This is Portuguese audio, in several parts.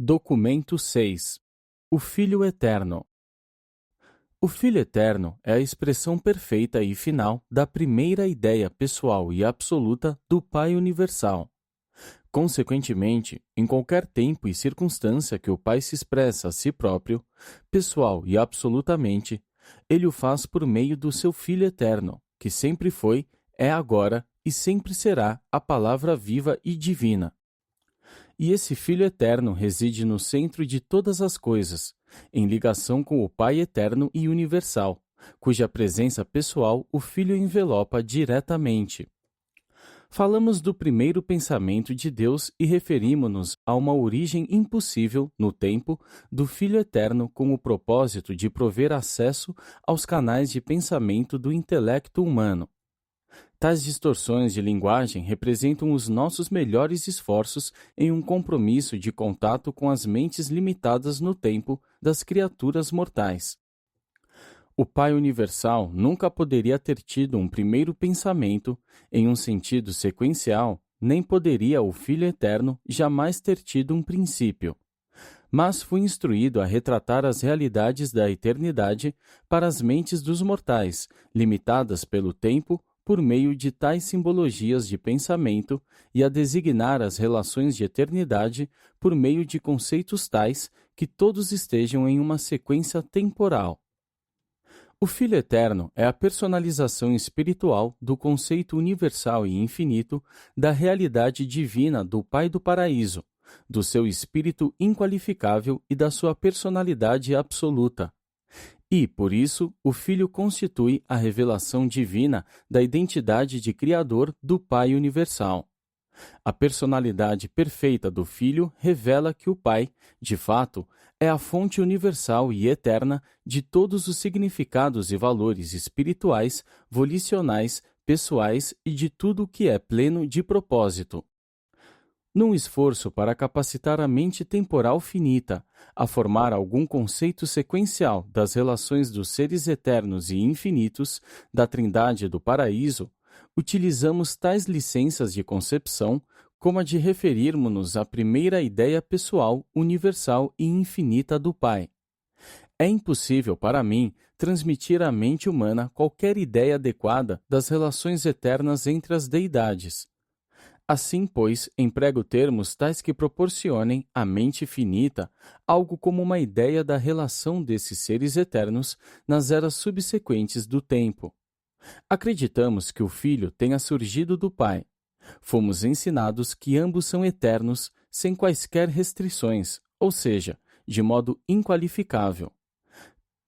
Documento 6. O Filho Eterno. O Filho Eterno é a expressão perfeita e final da primeira ideia pessoal e absoluta do Pai Universal. Consequentemente, em qualquer tempo e circunstância que o Pai se expressa a si próprio, pessoal e absolutamente, ele o faz por meio do seu Filho Eterno, que sempre foi, é agora e sempre será a palavra viva e divina. E esse Filho Eterno reside no centro de todas as coisas, em ligação com o Pai Eterno e Universal, cuja presença pessoal o Filho envelopa diretamente. Falamos do primeiro pensamento de Deus e referimos-nos a uma origem impossível, no tempo, do Filho Eterno com o propósito de prover acesso aos canais de pensamento do intelecto humano. Tais distorções de linguagem representam os nossos melhores esforços em um compromisso de contato com as mentes limitadas no tempo das criaturas mortais. O Pai Universal nunca poderia ter tido um primeiro pensamento em um sentido sequencial, nem poderia o Filho Eterno jamais ter tido um princípio. Mas foi instruído a retratar as realidades da eternidade para as mentes dos mortais, limitadas pelo tempo, por meio de tais simbologias de pensamento e a designar as relações de eternidade por meio de conceitos tais que todos estejam em uma sequência temporal. O Filho Eterno é a personalização espiritual do conceito universal e infinito da realidade divina do Pai do Paraíso, do seu espírito inqualificável e da sua personalidade absoluta. E, por isso, o Filho constitui a revelação divina da identidade de Criador do Pai Universal. A personalidade perfeita do Filho revela que o Pai, de fato, é a fonte universal e eterna de todos os significados e valores espirituais, volicionais, pessoais e de tudo o que é pleno de propósito. Num esforço para capacitar a mente temporal finita a formar algum conceito sequencial das relações dos seres eternos e infinitos da Trindade do Paraíso, utilizamos tais licenças de concepção como a de referirmos-nos à primeira ideia pessoal, universal e infinita do Pai. É impossível para mim transmitir à mente humana qualquer ideia adequada das relações eternas entre as deidades. Assim, pois, emprego termos tais que proporcionem à mente finita algo como uma ideia da relação desses seres eternos nas eras subsequentes do tempo. Acreditamos que o Filho tenha surgido do Pai. Fomos ensinados que ambos são eternos, sem quaisquer restrições, ou seja, de modo inqualificável.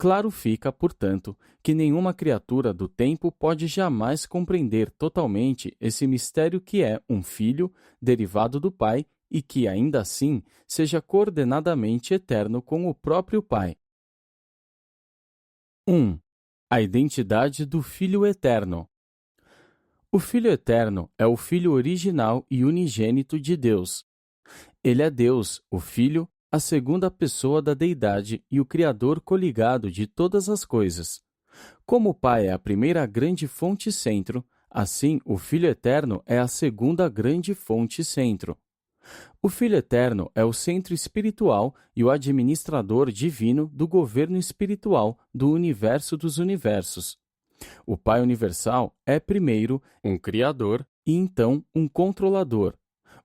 Claro fica, portanto, que nenhuma criatura do tempo pode jamais compreender totalmente esse mistério que é um Filho derivado do Pai e que, ainda assim, seja coordenadamente eterno com o próprio Pai. 1. A identidade do Filho Eterno. O Filho Eterno é o Filho original e unigênito de Deus. Ele é Deus, o Filho, a segunda pessoa da Deidade e o Criador coligado de todas as coisas. Como o Pai é a primeira grande fonte-centro, assim o Filho Eterno é a segunda grande fonte-centro. O Filho Eterno é o centro espiritual e o administrador divino do governo espiritual do universo dos universos. O Pai Universal é, primeiro, um Criador e, então, um Controlador.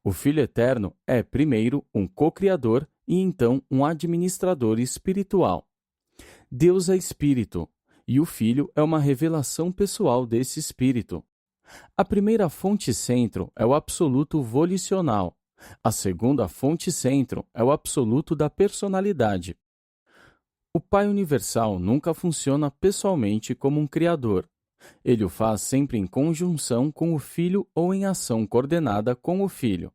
O Filho Eterno é, primeiro, um co-criador e, então, um administrador espiritual. Deus é Espírito, e o Filho é uma revelação pessoal desse Espírito. A primeira fonte-centro é o absoluto volicional. A segunda fonte-centro é o absoluto da personalidade. O Pai Universal nunca funciona pessoalmente como um criador. Ele o faz sempre em conjunção com o Filho ou em ação coordenada com o Filho.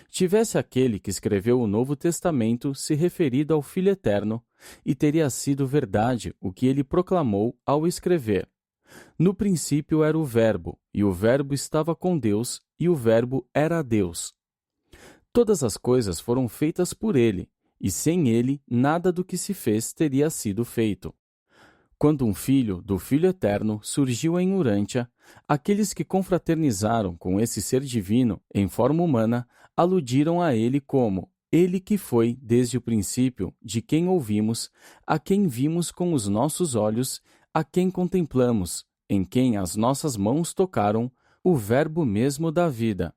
Tivesse aquele que escreveu o Novo Testamento se referido ao Filho Eterno, e teria sido verdade o que ele proclamou ao escrever. No princípio era o Verbo, e o Verbo estava com Deus, e o Verbo era Deus. Todas as coisas foram feitas por ele, e sem ele nada do que se fez teria sido feito. Quando um filho do Filho Eterno surgiu em Urântia, aqueles que confraternizaram com esse ser divino em forma humana aludiram a ele como ele que foi, desde o princípio, de quem ouvimos, a quem vimos com os nossos olhos, a quem contemplamos, em quem as nossas mãos tocaram, o Verbo mesmo da vida.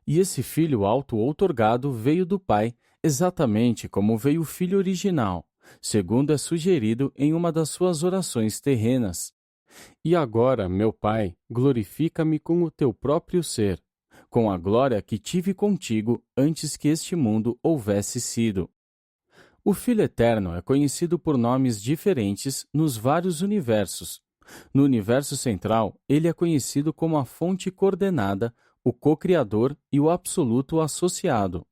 E esse Filho auto-outorgado veio do Pai, exatamente como veio o Filho original, segundo é sugerido em uma das suas orações terrenas. E agora, meu Pai, glorifica-me com o teu próprio ser, com a glória que tive contigo antes que este mundo houvesse sido. O Filho Eterno é conhecido por nomes diferentes nos vários universos. No universo central, ele é conhecido como a fonte coordenada, o co-criador e o absoluto associado.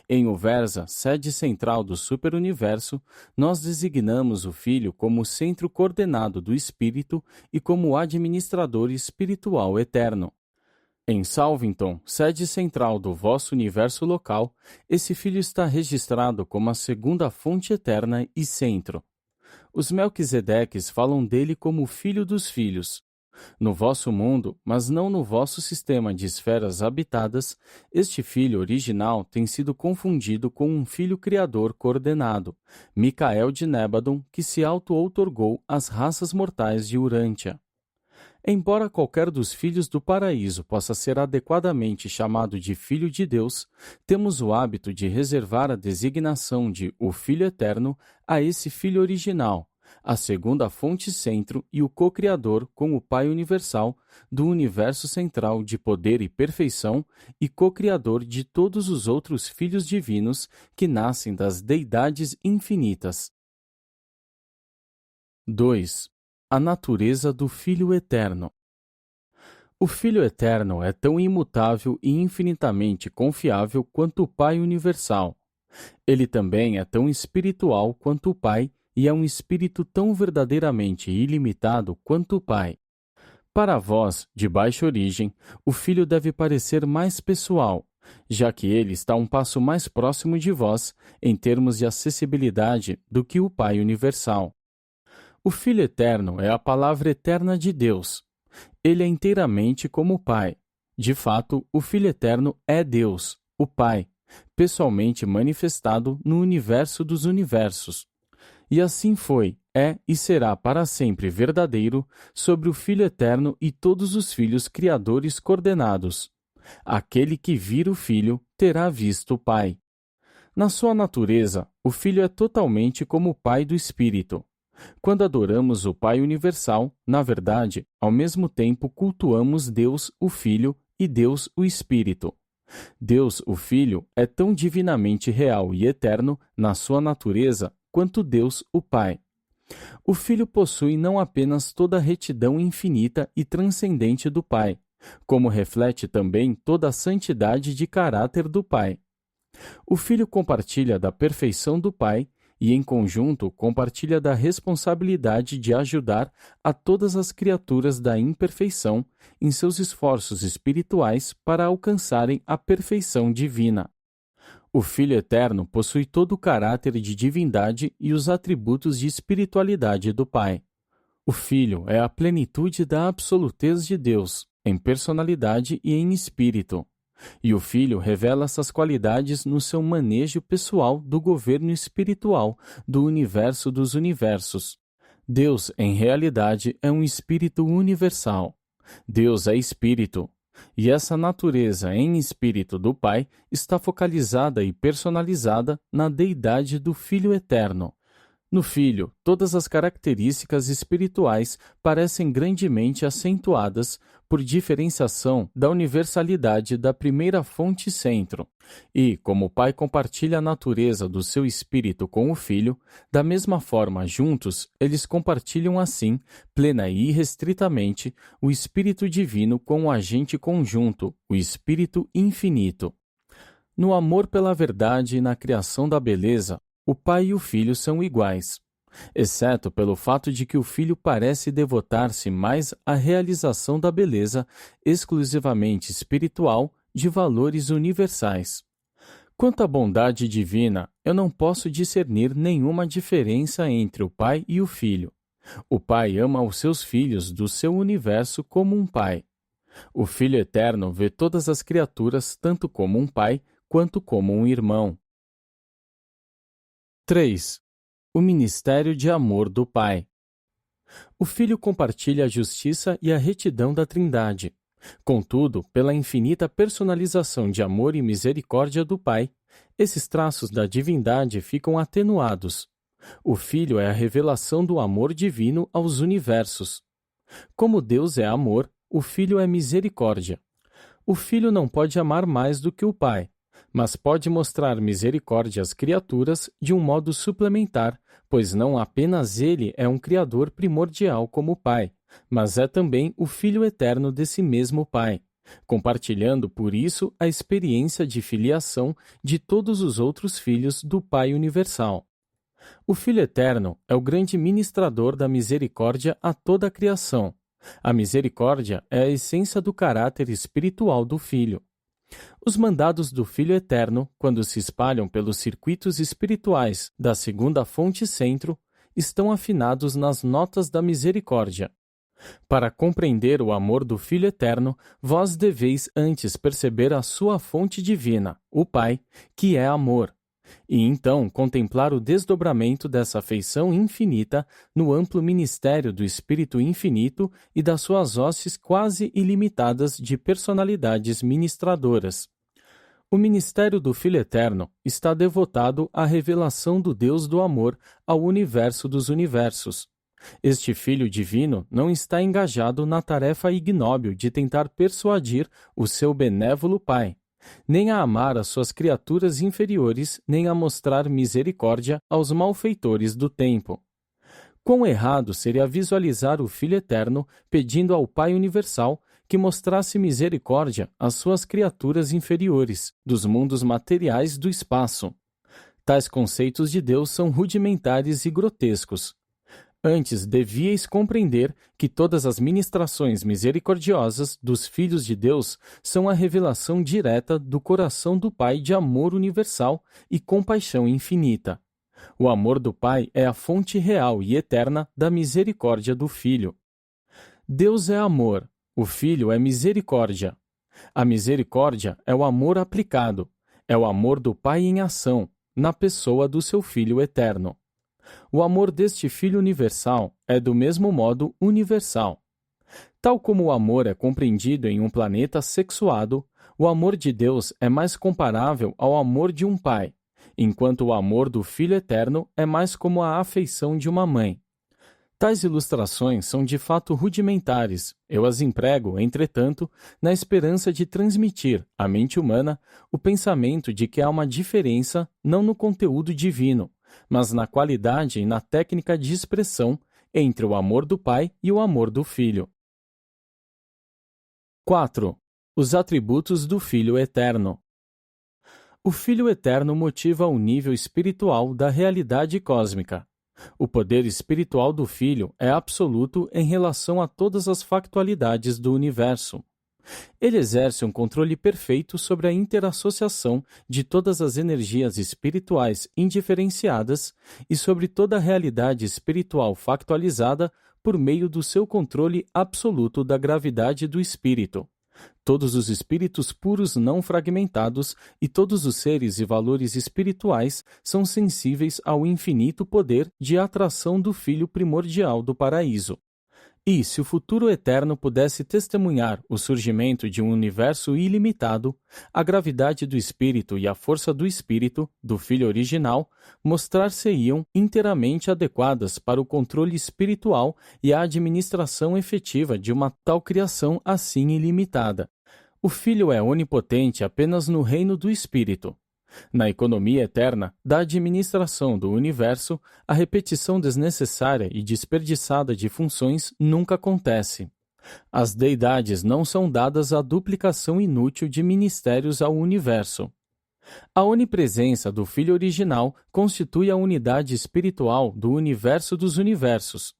Em Uversa, sede central do superuniverso, nós designamos o Filho como o centro coordenado do Espírito e como o administrador espiritual eterno. Em Salvington, sede central do vosso universo local, esse Filho está registrado como a segunda fonte eterna e centro. Os Melquisedeques falam dele como o Filho dos Filhos. No vosso mundo, mas não no vosso sistema de esferas habitadas, este Filho original tem sido confundido com um Filho Criador coordenado, Micael de Nébadon, que se auto-outorgou às raças mortais de Urântia. Embora qualquer dos filhos do paraíso possa ser adequadamente chamado de Filho de Deus, temos o hábito de reservar a designação de o Filho Eterno a esse Filho original, a segunda fonte centro e o co-criador com o Pai universal do universo central de poder e perfeição e co-criador de todos os outros filhos divinos que nascem das deidades infinitas. 2. A natureza do Filho Eterno. O Filho Eterno é tão imutável e infinitamente confiável quanto o Pai universal. Ele também é tão espiritual quanto o Pai e é um espírito tão verdadeiramente ilimitado quanto o Pai. Para vós, de baixa origem, o Filho deve parecer mais pessoal, já que ele está um passo mais próximo de vós, em termos de acessibilidade, do que o Pai universal. O Filho Eterno é a palavra eterna de Deus. Ele é inteiramente como o Pai. De fato, o Filho Eterno é Deus, o Pai, pessoalmente manifestado no universo dos universos. E assim foi, é e será para sempre verdadeiro sobre o Filho Eterno e todos os filhos criadores coordenados. Aquele que vir o Filho terá visto o Pai. Na sua natureza, o Filho é totalmente como o Pai do Espírito. Quando adoramos o Pai universal, na verdade, ao mesmo tempo cultuamos Deus, o Filho, e Deus, o Espírito. Deus, o Filho, é tão divinamente real e eterno na sua natureza quanto Deus, o Pai. O Filho possui não apenas toda a retidão infinita e transcendente do Pai, como reflete também toda a santidade de caráter do Pai. O Filho compartilha da perfeição do Pai e, em conjunto, compartilha da responsabilidade de ajudar a todas as criaturas da imperfeição em seus esforços espirituais para alcançarem a perfeição divina. O Filho Eterno possui todo o caráter de divindade e os atributos de espiritualidade do Pai. O Filho é a plenitude da absolutez de Deus, em personalidade e em espírito. E o Filho revela essas qualidades no seu manejo pessoal do governo espiritual do universo dos universos. Deus, em realidade, é um espírito universal. Deus é espírito. E essa natureza em espírito do Pai está focalizada e personalizada na deidade do Filho Eterno. No Filho, todas as características espirituais parecem grandemente acentuadas por diferenciação da universalidade da primeira fonte centro. E, como o Pai compartilha a natureza do seu espírito com o Filho, da mesma forma, juntos, eles compartilham assim, plena e irrestritamente, o Espírito Divino com o agente conjunto, o Espírito Infinito. No amor pela verdade e na criação da beleza, o Pai e o Filho são iguais, exceto pelo fato de que o Filho parece devotar-se mais à realização da beleza exclusivamente espiritual de valores universais. Quanto à bondade divina, eu não posso discernir nenhuma diferença entre o Pai e o Filho. O Pai ama os seus filhos do seu universo como um pai. O Filho Eterno vê todas as criaturas tanto como um pai quanto como um irmão. 3. O ministério de amor do Pai. O Filho compartilha a justiça e a retidão da Trindade. Contudo, pela infinita personalização de amor e misericórdia do Pai, esses traços da divindade ficam atenuados. O Filho é a revelação do amor divino aos universos. Como Deus é amor, o Filho é misericórdia. O Filho não pode amar mais do que o Pai, mas pode mostrar misericórdia às criaturas de um modo suplementar, pois não apenas ele é um Criador primordial como o Pai, mas é também o Filho eterno desse mesmo Pai, compartilhando por isso a experiência de filiação de todos os outros filhos do Pai universal. O Filho eterno é o grande ministrador da misericórdia a toda a criação. A misericórdia é a essência do caráter espiritual do Filho. Os mandados do Filho eterno, quando se espalham pelos circuitos espirituais da segunda fonte centro, estão afinados nas notas da misericórdia. Para compreender o amor do Filho eterno, vós deveis antes perceber a sua fonte divina, o Pai, que é amor, e então contemplar o desdobramento dessa afeição infinita no amplo ministério do Espírito infinito e das suas hostes quase ilimitadas de personalidades ministradoras. O ministério do Filho Eterno está devotado à revelação do Deus do amor ao universo dos universos. Este Filho Divino não está engajado na tarefa ignóbil de tentar persuadir o seu benévolo Pai, nem a amar as suas criaturas inferiores, nem a mostrar misericórdia aos malfeitores do tempo. Quão errado seria visualizar o Filho Eterno pedindo ao Pai Universal que mostrasse misericórdia às suas criaturas inferiores, dos mundos materiais do espaço. Tais conceitos de Deus são rudimentares e grotescos. Antes, devíeis compreender que todas as ministrações misericordiosas dos filhos de Deus são a revelação direta do coração do Pai de amor universal e compaixão infinita. O amor do Pai é a fonte real e eterna da misericórdia do Filho. Deus é amor, o Filho é misericórdia. A misericórdia é o amor aplicado, é o amor do Pai em ação, na pessoa do seu Filho eterno. O amor deste Filho universal é do mesmo modo universal. Tal como o amor é compreendido em um planeta sexuado, o amor de Deus é mais comparável ao amor de um pai, enquanto o amor do Filho eterno é mais como a afeição de uma mãe. Tais ilustrações são de fato rudimentares. Eu as emprego, entretanto, na esperança de transmitir à mente humana o pensamento de que há uma diferença não no conteúdo divino, mas na qualidade e na técnica de expressão entre o amor do Pai e o amor do Filho. 4. Os atributos do Filho Eterno. O Filho Eterno motiva o nível espiritual da realidade cósmica. O poder espiritual do Filho é absoluto em relação a todas as factualidades do universo. Ele exerce um controle perfeito sobre a interassociação de todas as energias espirituais indiferenciadas e sobre toda a realidade espiritual factualizada por meio do seu controle absoluto da gravidade do espírito. Todos os espíritos puros não fragmentados e todos os seres e valores espirituais são sensíveis ao infinito poder de atração do Filho primordial do paraíso. E, se o futuro eterno pudesse testemunhar o surgimento de um universo ilimitado, a gravidade do Espírito e a força do Espírito, do Filho original, mostrar-se-iam inteiramente adequadas para o controle espiritual e a administração efetiva de uma tal criação assim ilimitada. O Filho é onipotente apenas no reino do Espírito. Na economia eterna da administração do universo, a repetição desnecessária e desperdiçada de funções nunca acontece. As deidades não são dadas à duplicação inútil de ministérios ao universo. A onipresença do Filho original constitui a unidade espiritual do universo dos universos.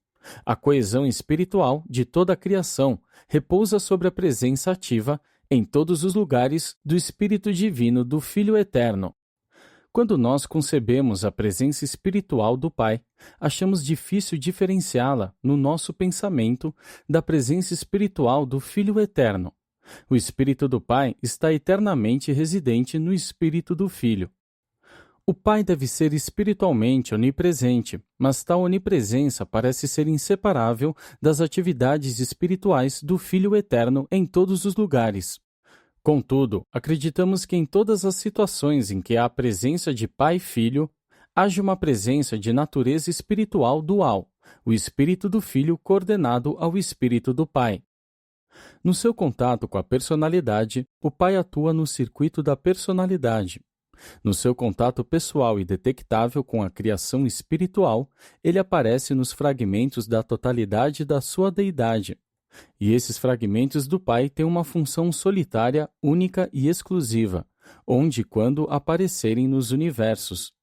A coesão espiritual de toda a criação repousa sobre a presença ativa em todos os lugares do Espírito Divino do Filho Eterno. Quando nós concebemos a presença espiritual do Pai, achamos difícil diferenciá-la no nosso pensamento da presença espiritual do Filho Eterno. O Espírito do Pai está eternamente residente no Espírito do Filho. O Pai deve ser espiritualmente onipresente, mas tal onipresença parece ser inseparável das atividades espirituais do Filho Eterno em todos os lugares. Contudo, acreditamos que em todas as situações em que há a presença de Pai e Filho, haja uma presença de natureza espiritual dual, o Espírito do Filho coordenado ao Espírito do Pai. No seu contato com a personalidade, o Pai atua no circuito da personalidade. No seu contato pessoal e detectável com a criação espiritual, ele aparece nos fragmentos da totalidade da sua deidade. E esses fragmentos do Pai têm uma função solitária, única e exclusiva, onde e quando aparecerem nos universos.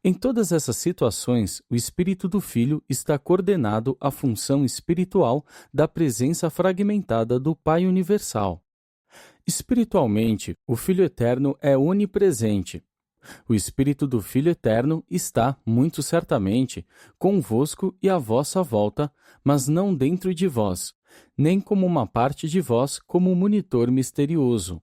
Em todas essas situações, o Espírito do Filho está coordenado à função espiritual da presença fragmentada do Pai Universal. Espiritualmente, o Filho Eterno é onipresente. O Espírito do Filho Eterno está, muito certamente, convosco e à vossa volta, mas não dentro de vós, nem como uma parte de vós como monitor misterioso.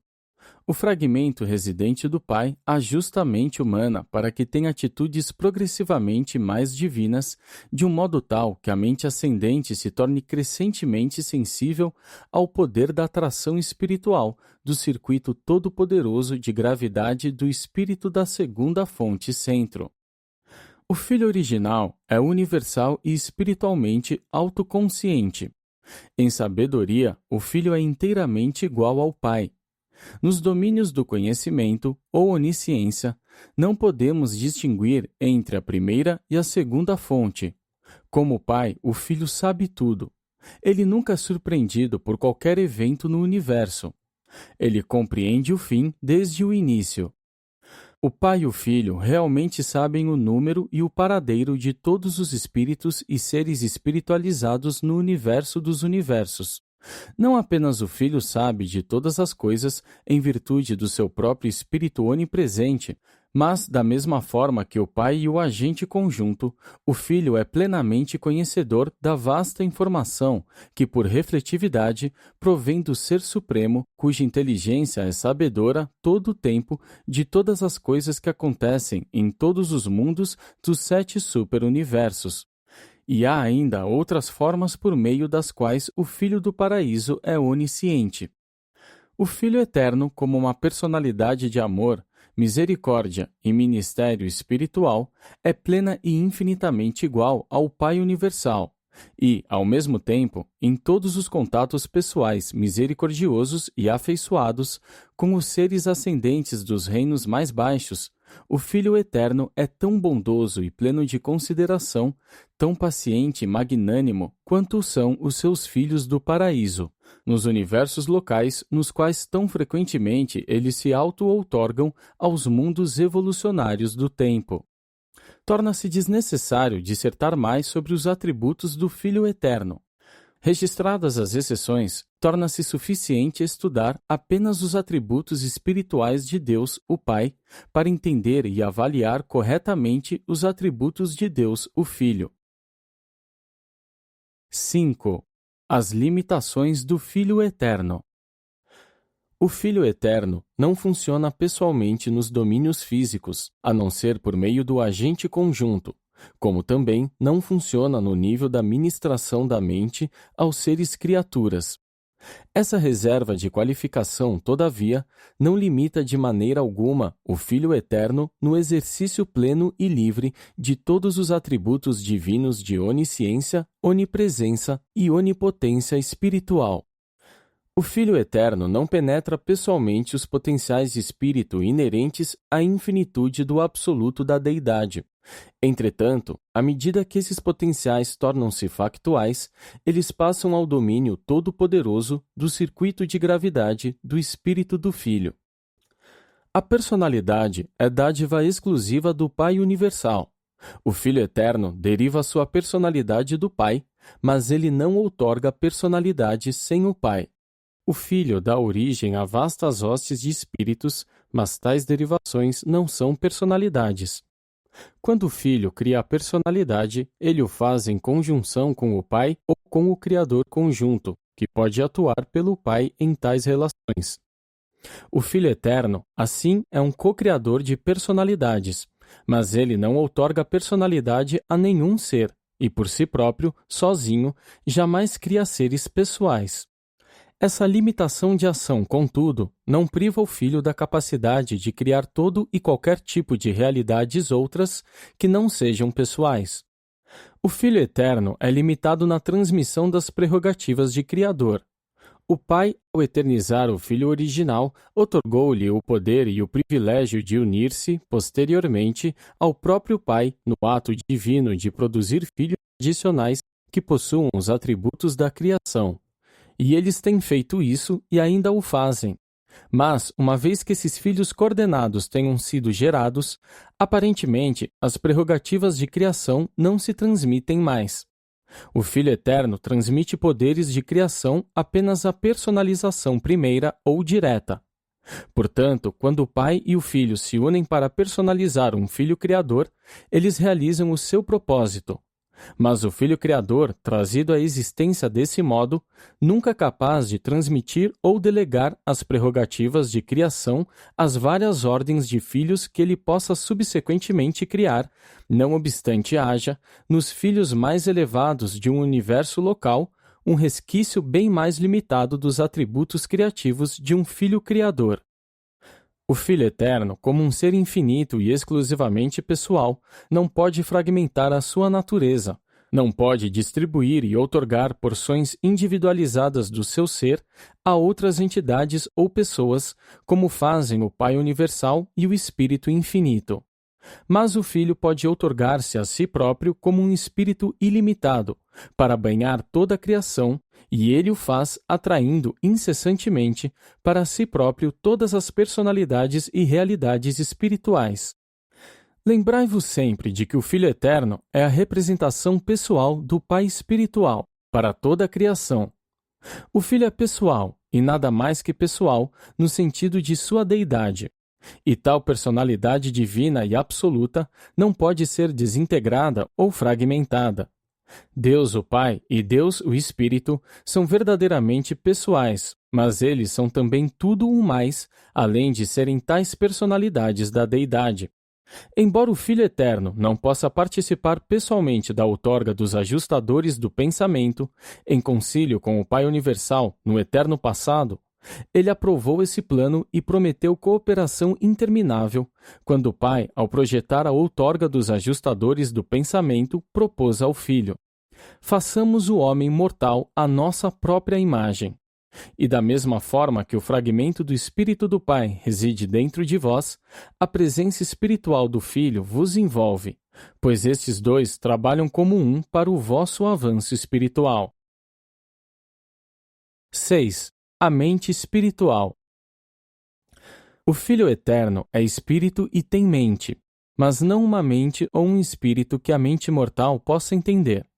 O fragmento residente do Pai ajusta a mente humana para que tenha atitudes progressivamente mais divinas, de um modo tal que a mente ascendente se torne crescentemente sensível ao poder da atração espiritual do circuito todo-poderoso de gravidade do espírito da segunda fonte centro. O Filho original é universal e espiritualmente autoconsciente. Em sabedoria, o Filho é inteiramente igual ao Pai. Nos domínios do conhecimento ou onisciência, não podemos distinguir entre a primeira e a segunda fonte. Como Pai, o Filho sabe tudo. Ele nunca é surpreendido por qualquer evento no universo. Ele compreende o fim desde o início. O Pai e o Filho realmente sabem o número e o paradeiro de todos os espíritos e seres espiritualizados no universo dos universos. Não apenas o Filho sabe de todas as coisas em virtude do seu próprio espírito onipresente, mas, da mesma forma que o Pai e o agente conjunto, o Filho é plenamente conhecedor da vasta informação que, por refletividade, provém do Ser Supremo, cuja inteligência é sabedora, todo o tempo, de todas as coisas que acontecem em todos os mundos dos 7 superuniversos. E há ainda outras formas por meio das quais o Filho do Paraíso é onisciente. O Filho Eterno, como uma personalidade de amor, misericórdia e ministério espiritual, é plena e infinitamente igual ao Pai Universal e, ao mesmo tempo, em todos os contatos pessoais misericordiosos e afeiçoados com os seres ascendentes dos reinos mais baixos, o Filho Eterno é tão bondoso e pleno de consideração, tão paciente e magnânimo quanto são os seus filhos do paraíso, nos universos locais nos quais tão frequentemente eles se auto-outorgam aos mundos evolucionários do tempo. Torna-se desnecessário dissertar mais sobre os atributos do Filho Eterno. Registradas as exceções, torna-se suficiente estudar apenas os atributos espirituais de Deus, o Pai, para entender e avaliar corretamente os atributos de Deus, o Filho. 5. As limitações do Filho Eterno. O Filho Eterno não funciona pessoalmente nos domínios físicos, a não ser por meio do agente conjunto, como também não funciona no nível da ministração da mente aos seres criaturas. Essa reserva de qualificação, todavia, não limita de maneira alguma o Filho Eterno no exercício pleno e livre de todos os atributos divinos de onisciência, onipresença e onipotência espiritual. O Filho Eterno não penetra pessoalmente os potenciais de espírito inerentes à infinitude do absoluto da deidade. Entretanto, à medida que esses potenciais tornam-se factuais, eles passam ao domínio todo-poderoso do circuito de gravidade do Espírito do Filho. A personalidade é dádiva exclusiva do Pai Universal. O Filho Eterno deriva sua personalidade do Pai, mas ele não outorga personalidade sem o Pai. O Filho dá origem a vastas hostes de espíritos, mas tais derivações não são personalidades. Quando o Filho cria a personalidade, ele o faz em conjunção com o Pai ou com o Criador conjunto, que pode atuar pelo Pai em tais relações. O Filho Eterno, assim, é um co-criador de personalidades, mas ele não outorga personalidade a nenhum ser, e por si próprio, sozinho, jamais cria seres pessoais. Essa limitação de ação, contudo, não priva o Filho da capacidade de criar todo e qualquer tipo de realidades outras que não sejam pessoais. O Filho Eterno é limitado na transmissão das prerrogativas de Criador. O Pai, ao eternizar o Filho original, otorgou-lhe o poder e o privilégio de unir-se, posteriormente, ao próprio Pai no ato divino de produzir filhos adicionais que possuam os atributos da criação. E eles têm feito isso e ainda o fazem. Mas, uma vez que esses filhos coordenados tenham sido gerados, aparentemente as prerrogativas de criação não se transmitem mais. O Filho Eterno transmite poderes de criação apenas à personalização primeira ou direta. Portanto, quando o Pai e o Filho se unem para personalizar um Filho Criador, eles realizam o seu propósito. Mas o Filho Criador, trazido à existência desse modo, nunca capaz de transmitir ou delegar as prerrogativas de criação às várias ordens de filhos que ele possa subsequentemente criar, não obstante haja, nos filhos mais elevados de um universo local, um resquício bem mais limitado dos atributos criativos de um Filho Criador. O Filho Eterno, como um ser infinito e exclusivamente pessoal, não pode fragmentar a sua natureza, não pode distribuir e outorgar porções individualizadas do seu ser a outras entidades ou pessoas, como fazem o Pai Universal e o Espírito Infinito. Mas o Filho pode outorgar-se a si próprio como um espírito ilimitado, para banhar toda a criação, e ele o faz atraindo incessantemente para si próprio todas as personalidades e realidades espirituais. Lembrai-vos sempre de que o Filho Eterno é a representação pessoal do Pai espiritual para toda a criação. O Filho é pessoal, e nada mais que pessoal, no sentido de sua deidade. E tal personalidade divina e absoluta não pode ser desintegrada ou fragmentada. Deus o Pai e Deus o Espírito são verdadeiramente pessoais, mas eles são também tudo o mais, além de serem tais personalidades da deidade. Embora o Filho Eterno não possa participar pessoalmente da outorga dos ajustadores do pensamento, em concílio com o Pai Universal no eterno passado, ele aprovou esse plano e prometeu cooperação interminável, quando o Pai, ao projetar a outorga dos ajustadores do pensamento, propôs ao Filho: façamos o homem mortal à nossa própria imagem. E da mesma forma que o fragmento do Espírito do Pai reside dentro de vós, a presença espiritual do Filho vos envolve, pois estes dois trabalham como um para o vosso avanço espiritual. 6. A mente espiritual. O Filho Eterno é espírito e tem mente, mas não uma mente ou um espírito que a mente mortal possa entender.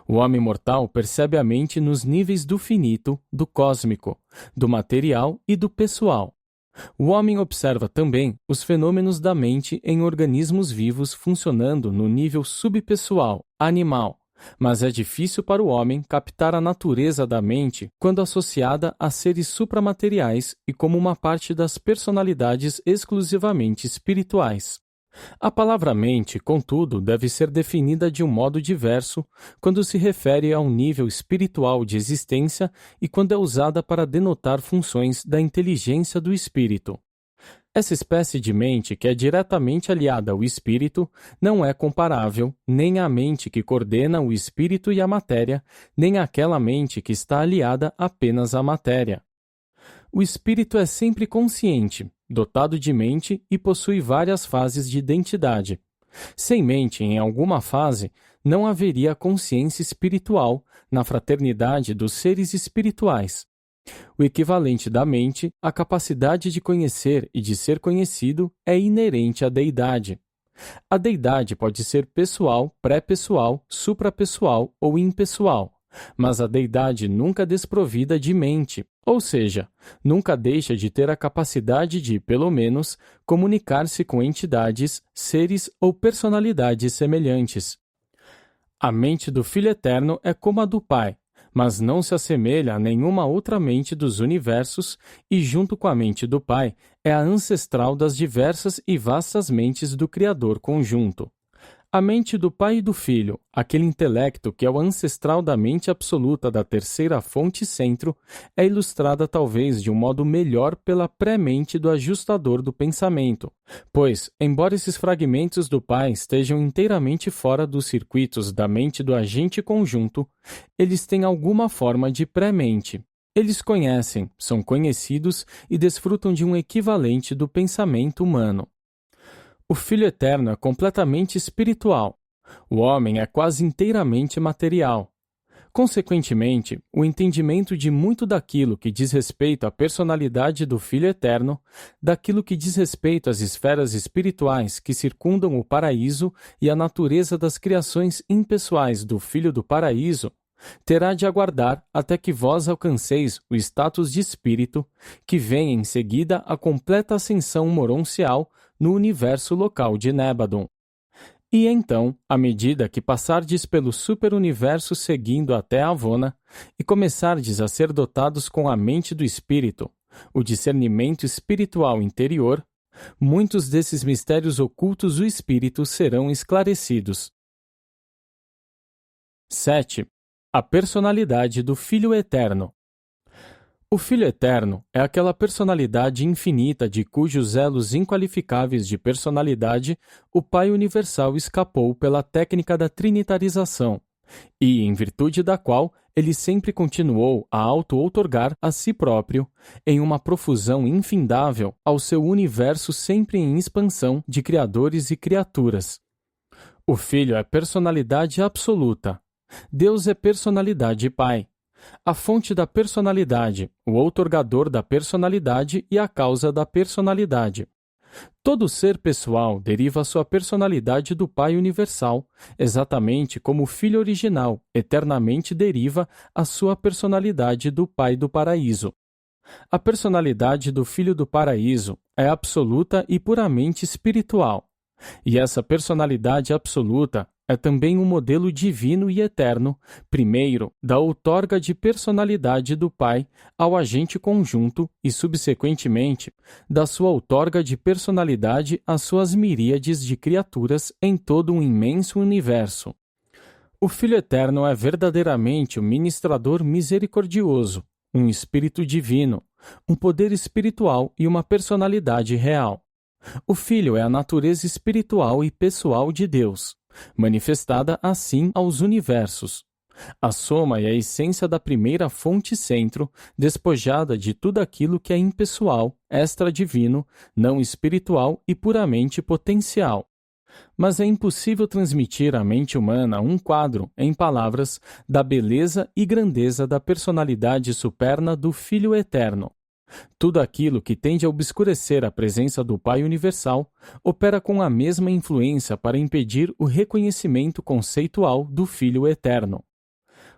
O homem mortal percebe a mente nos níveis do finito, do cósmico, do material e do pessoal. O homem observa também os fenômenos da mente em organismos vivos funcionando no nível subpessoal, animal, mas é difícil para o homem captar a natureza da mente quando associada a seres supramateriais e como uma parte das personalidades exclusivamente espirituais. A palavra mente, contudo, deve ser definida de um modo diverso quando se refere a um nível espiritual de existência e quando é usada para denotar funções da inteligência do espírito. Essa espécie de mente que é diretamente aliada ao espírito não é comparável nem à mente que coordena o espírito e a matéria, nem àquela mente que está aliada apenas à matéria. O espírito é sempre consciente, dotado de mente e possui várias fases de identidade. Sem mente em alguma fase, não haveria consciência espiritual na fraternidade dos seres espirituais. O equivalente da mente, a capacidade de conhecer e de ser conhecido, é inerente à deidade. A deidade pode ser pessoal, pré-pessoal, suprapessoal ou impessoal, mas a deidade nunca é desprovida de mente, ou seja, nunca deixa de ter a capacidade de, pelo menos, comunicar-se com entidades, seres ou personalidades semelhantes. A mente do Filho Eterno é como a do Pai, mas não se assemelha a nenhuma outra mente dos universos e, junto com a mente do Pai, é a ancestral das diversas e vastas mentes do Criador conjunto. A mente do Pai e do Filho, aquele intelecto que é o ancestral da mente absoluta da terceira fonte centro, é ilustrada talvez de um modo melhor pela pré-mente do ajustador do pensamento, pois, embora esses fragmentos do Pai estejam inteiramente fora dos circuitos da mente do agente conjunto, eles têm alguma forma de pré-mente. Eles conhecem, são conhecidos e desfrutam de um equivalente do pensamento humano. O Filho Eterno é completamente espiritual. O homem é quase inteiramente material. Consequentemente, o entendimento de muito daquilo que diz respeito à personalidade do Filho Eterno, daquilo que diz respeito às esferas espirituais que circundam o paraíso e à natureza das criações impessoais do Filho do Paraíso, terá de aguardar até que vós alcanceis o status de espírito, que vem em seguida a completa ascensão moroncial no universo local de Nébadon. E então, à medida que passardes pelo superuniverso seguindo até Avona, e começardes a ser dotados com a mente do espírito, o discernimento espiritual interior, muitos desses mistérios ocultos do espírito serão esclarecidos. 7. A personalidade do Filho Eterno. O Filho Eterno é aquela personalidade infinita de cujos elos inqualificáveis de personalidade o Pai Universal escapou pela técnica da trinitarização, e, em virtude da qual, ele sempre continuou a auto-outorgar a si próprio, em uma profusão infindável, ao seu universo sempre em expansão de criadores e criaturas. O Filho é personalidade absoluta. Deus é personalidade Pai. A fonte da personalidade, o outorgador da personalidade e a causa da personalidade. Todo ser pessoal deriva a sua personalidade do Pai Universal, exatamente como o Filho original eternamente deriva a sua personalidade do Pai do Paraíso. A personalidade do Filho do Paraíso é absoluta e puramente espiritual. E essa personalidade absoluta é também um modelo divino e eterno, primeiro, da outorga de personalidade do Pai ao agente conjunto e, subsequentemente, da sua outorga de personalidade às suas miríades de criaturas em todo um imenso universo. O Filho Eterno é verdadeiramente o ministrador misericordioso, um espírito divino, um poder espiritual e uma personalidade real. O Filho é a natureza espiritual e pessoal de Deus, manifestada assim aos universos. A soma e a essência da primeira fonte centro, despojada de tudo aquilo que é impessoal, extra-divino, não espiritual e puramente potencial. Mas é impossível transmitir à mente humana um quadro, em palavras, da beleza e grandeza da personalidade superna do Filho Eterno. Tudo aquilo que tende a obscurecer a presença do Pai Universal opera com a mesma influência para impedir o reconhecimento conceitual do Filho Eterno.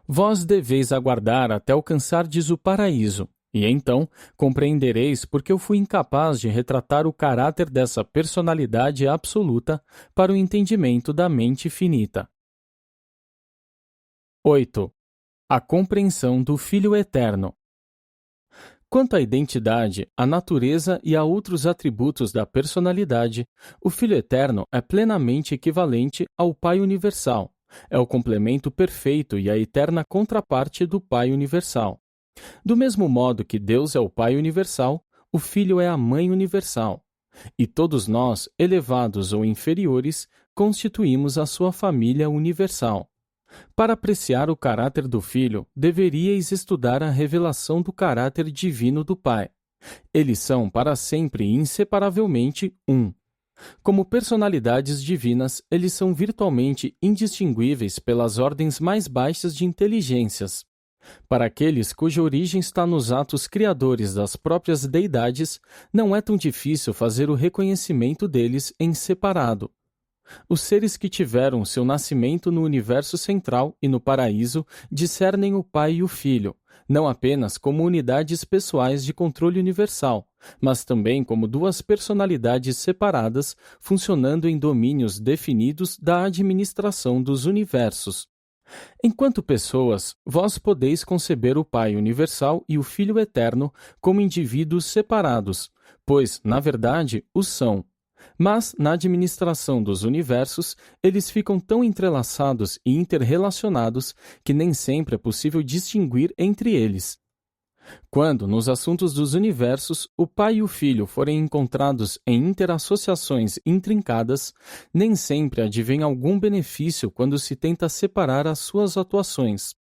Vós deveis aguardar até alcançardes o paraíso, e então compreendereis porque eu fui incapaz de retratar o caráter dessa personalidade absoluta para o entendimento da mente finita. 8. A compreensão do Filho Eterno. Quanto à identidade, à natureza e a outros atributos da personalidade, o Filho Eterno é plenamente equivalente ao Pai Universal. É o complemento perfeito e a eterna contraparte do Pai Universal. Do mesmo modo que Deus é o Pai Universal, o Filho é a Mãe Universal. E todos nós, elevados ou inferiores, constituímos a sua família universal. Para apreciar o caráter do Filho, deveríeis estudar a revelação do caráter divino do Pai. Eles são para sempre e inseparavelmente um. Como personalidades divinas, eles são virtualmente indistinguíveis pelas ordens mais baixas de inteligências. Para aqueles cuja origem está nos atos criadores das próprias deidades, não é tão difícil fazer o reconhecimento deles em separado. Os seres que tiveram seu nascimento no universo central e no paraíso discernem o Pai e o Filho, não apenas como unidades pessoais de controle universal, mas também como duas personalidades separadas funcionando em domínios definidos da administração dos universos. Enquanto pessoas, vós podeis conceber o Pai universal e o Filho eterno como indivíduos separados, pois, na verdade, os são. Mas, na administração dos universos, eles ficam tão entrelaçados e interrelacionados que nem sempre é possível distinguir entre eles. Quando, nos assuntos dos universos, o Pai e o Filho forem encontrados em interassociações intrincadas, nem sempre advém algum benefício quando se tenta separar as suas atuações.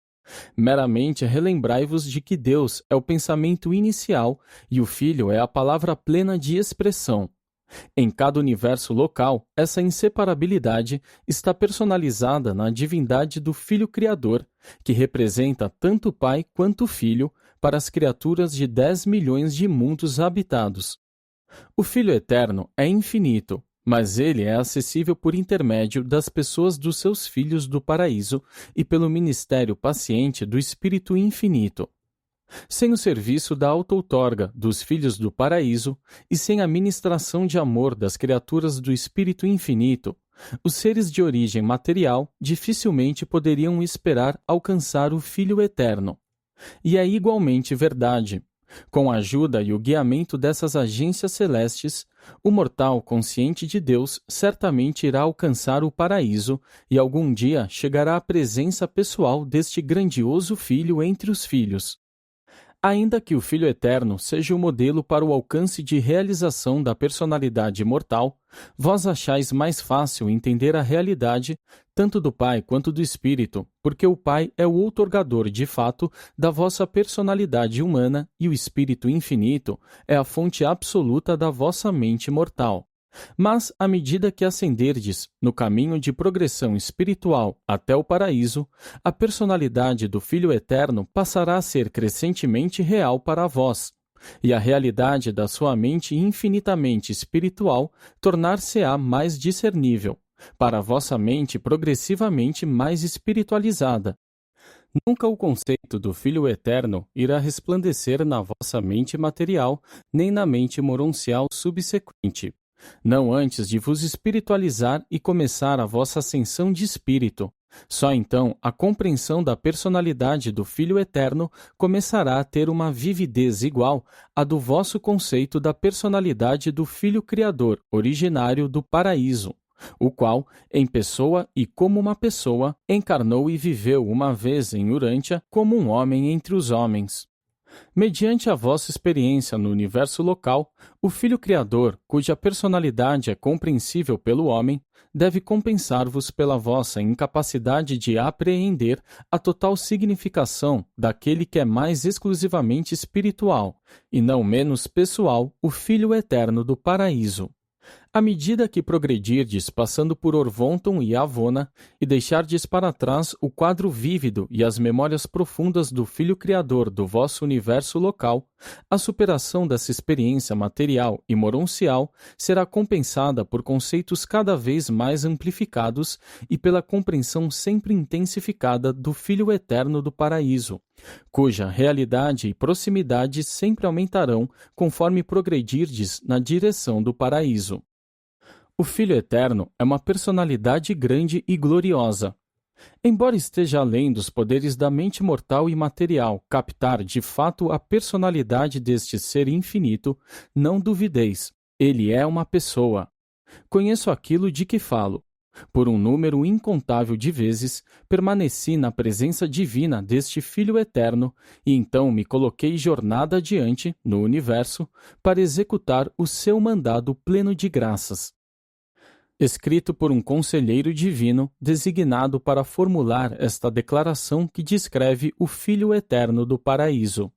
Meramente relembrai-vos de que Deus é o pensamento inicial e o Filho é a palavra plena de expressão. Em cada universo local, essa inseparabilidade está personalizada na divindade do Filho Criador, que representa tanto o Pai quanto o Filho para as criaturas de 10 milhões de mundos habitados. O Filho Eterno é infinito, mas ele é acessível por intermédio das pessoas dos seus filhos do paraíso e pelo ministério paciente do Espírito Infinito. Sem o serviço da auto-outorga dos filhos do paraíso e sem a ministração de amor das criaturas do Espírito Infinito, os seres de origem material dificilmente poderiam esperar alcançar o Filho Eterno. E é igualmente verdade. Com a ajuda e o guiamento dessas agências celestes, o mortal consciente de Deus certamente irá alcançar o paraíso e algum dia chegará à presença pessoal deste grandioso Filho entre os filhos. Ainda que o Filho Eterno seja o modelo para o alcance de realização da personalidade mortal, vós achais mais fácil entender a realidade tanto do Pai quanto do Espírito, porque o Pai é o outorgador de fato da vossa personalidade humana e o Espírito Infinito é a fonte absoluta da vossa mente mortal. Mas, à medida que ascenderdes no caminho de progressão espiritual até o paraíso, a personalidade do Filho Eterno passará a ser crescentemente real para vós, e a realidade da sua mente infinitamente espiritual tornar-se-á mais discernível, para a vossa mente progressivamente mais espiritualizada. Nunca o conceito do Filho Eterno irá resplandecer na vossa mente material, nem na mente moroncial subsequente. Não antes de vos espiritualizar e começar a vossa ascensão de espírito. Só então a compreensão da personalidade do Filho Eterno começará a ter uma vividez igual à do vosso conceito da personalidade do Filho Criador originário do paraíso, o qual, em pessoa e como uma pessoa, encarnou e viveu uma vez em Urântia como um homem entre os homens. Mediante a vossa experiência no universo local, o Filho Criador, cuja personalidade é compreensível pelo homem, deve compensar-vos pela vossa incapacidade de apreender a total significação daquele que é mais exclusivamente espiritual, e não menos pessoal, o Filho Eterno do Paraíso. À medida que progredirdes passando por Orvonton e Avona e deixardes para trás o quadro vívido e as memórias profundas do Filho Criador do vosso universo local, a superação dessa experiência material e moroncial será compensada por conceitos cada vez mais amplificados e pela compreensão sempre intensificada do Filho Eterno do Paraíso, cuja realidade e proximidade sempre aumentarão conforme progredirdes na direção do paraíso. O Filho Eterno é uma personalidade grande e gloriosa. Embora esteja além dos poderes da mente mortal e material captar de fato a personalidade deste ser infinito, não duvideis, ele é uma pessoa. Conheço aquilo de que falo. Por um número incontável de vezes, permaneci na presença divina deste Filho Eterno e então me coloquei jornada adiante, no universo, para executar o seu mandado pleno de graças. Escrito por um conselheiro divino designado para formular esta declaração que descreve o Filho Eterno do Paraíso.